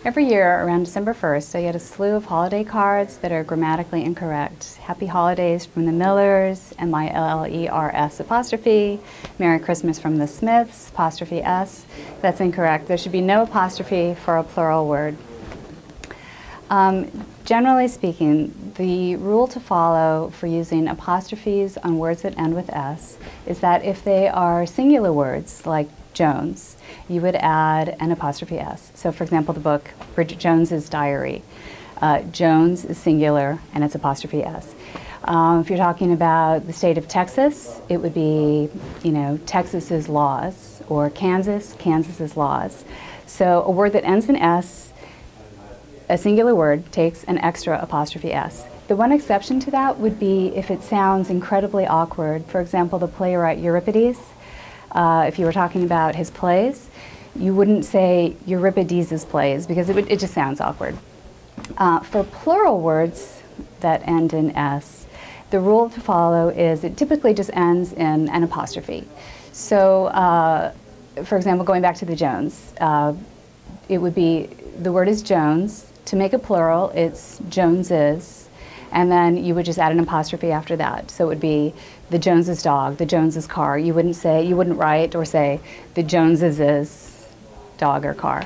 Every year around December 1st, I get a slew of holiday cards that are grammatically incorrect. Happy holidays from the Millers, M-I-L-L-E-R-S apostrophe. Merry Christmas from the Smiths, apostrophe S. That's incorrect. There should be no apostrophe for a plural word. Generally speaking, the rule to follow for using apostrophes on words that end with S is that if they are singular words, like Jones, you would add an apostrophe S. So for example, the book Bridget Jones's Diary. Jones is singular and it's apostrophe S. If you're talking about the state of Texas, it would be, Texas's laws, or Kansas, Kansas's laws. So a word that ends in S, a singular word, takes an extra apostrophe S. The one exception to that would be if it sounds incredibly awkward. For example, the playwright Euripides. If you were talking about his plays, you wouldn't say Euripides' plays because it just sounds awkward. For plural words that end in S, the rule to follow is it typically just ends in an apostrophe. So, for example, going back to the Jones, it would be, the word is Jones. To make a plural, it's Joneses, and then you would just add an apostrophe after that. So it would be the Joneses' dog, the Joneses' car. You wouldn't write or say the Joneses' dog or car.